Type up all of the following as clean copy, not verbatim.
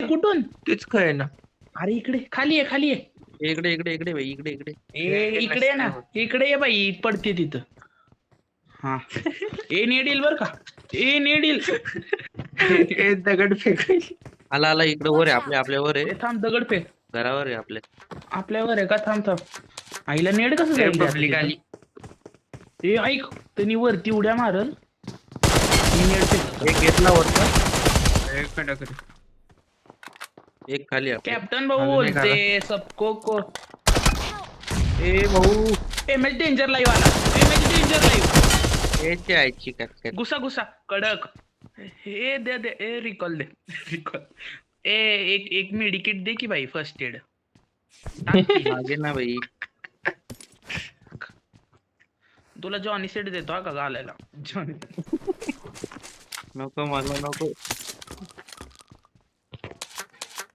कुठून? तेच काय ना. अरे इकडे खाली आहे खाली आहे. इकडे इकडे इकडे भाई इकडे इकडे. इकडे ये ना, इकडे ये बाई, पडते तिथं. हा ए नेडील बर का, ए नेडील. ए दगड फेकायची. आला आला इकडे वर आहे आपल्यावर आहे. थांब, दगड फेक. घरावर आहे आपल्यावर आहे का? थांब थांब. आईला नेड कसं जाईल पब्लिक आली. ए ऐक, त्यांनी वरती उड्या मारल. नेड फेक. एक घेतला वरचा, कडक. एक खाली आहे. कॅप्टन भाऊ अजून एक बोलते सबको को. ए भाऊ एमएच डेंजर लाईव्ह आला, एमएच डेंजर लाईव्ह. याची आईची काय घुसा घुसा कडक. हे दे दे, ए रिकॉल दे, रिकॉल. ए एक मेडिकेट दे की भाई, फर्स्ट एड. मागे ना भाई. तुला जॉनी सेट देतो हा का घालायला? जॉनी नको मला नको.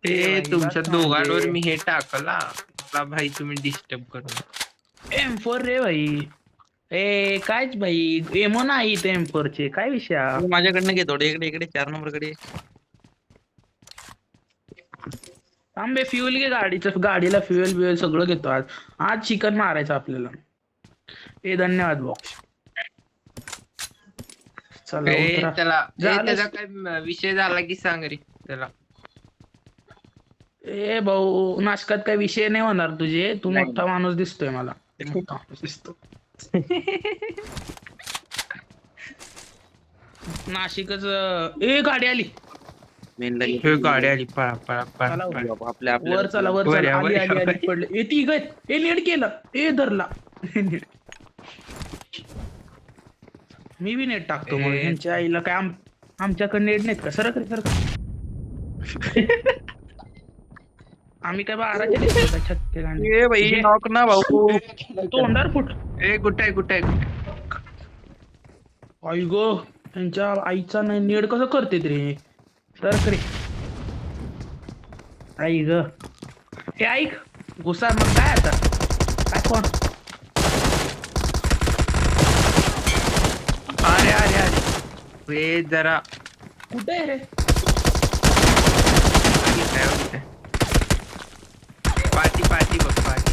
ए तुमच्या दोघांवर मी हे टाकला. मला भाई तुम्ही डिस्टर्ब करू. M4 रे भाई. ए कायच भाई, एमो नाही ते M4 चे, काय विषय हा? माझ्याकडनं घे थोडे. इकडे इकडे 4 नंबर कडे. आंबे फ्युएल घे गाडीचं, गाडीला फ्युएल बिएल सगळं घेतो आज. आज चिकन मारायचं आपल्याला. ए धन्यवाद बॉक्स. चला ए उतरा. त्याला झालं. त्याचा काय विषय झाला की सांग रे त्याला. ए भाऊ, नाशकात काय विषय नाही होणार तुझे. तू नाही. मोठा माणूस दिसतोय मला. मोठा माणूस दिसतो. नाशिकच. ए गाडी आली. मेनला हे गाडी आली. पळा पळा पळा चला, पळा. आपल्या वर चला वर वर चला. या, आली वर आली या. आली पडले. ए ती गय, ए नेट केलं, ए धरला. मी बी नेट टाकतो मग. ए. ह्यांच्या आईला काय आमच्याकडे नेट नाहीत का? सरक रे सरक. आम्ही काय 12चे देतो का 36 आणि ए भाई नॉक ना भाऊ. तोंडार फुट. ए कुठे कुठे आई गो, त्यांच्या आईचा नाही नेट कसं करते रे. सरक रे. आई ग. हे ऐक, घुसा मग काय आता? काय कोण? अरे अरे अरे ए जरा कुठे आहे रे? पाठी बघ पाठी.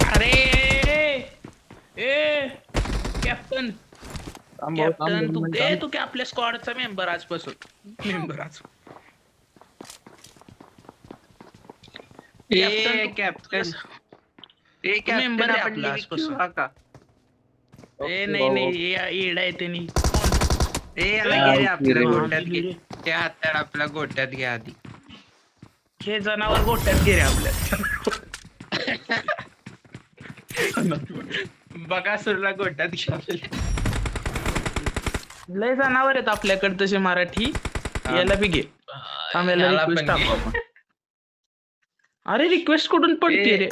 अरे ए कॅप्टन, कॅप्टन तू काय आपल्या स्क्वॉडचा मेंबर आजपासून. मेंबर आज. ए कॅप्टन ए मेंबर कॅप्टन आहे आपण आपला लिव्ह आजपासून. घेऊ का? ए नाही येडा आहे त्यांनी. ए याला घे आपल्या हा, गोट्यात घे. त्या हाताला आपल्या गोट्यात घे आधी. हे जनावर गोट्यात गेले आपल्या. बघा सुरला गोट्यात घे. लय जनावर आहेत आपल्याकडे तसे मराठी. याला बी घे. थांब, याला याला रिक्वेस्ट पण टाकू घे. आपण. अरे रिक्वेस्ट कुठून पडते रे?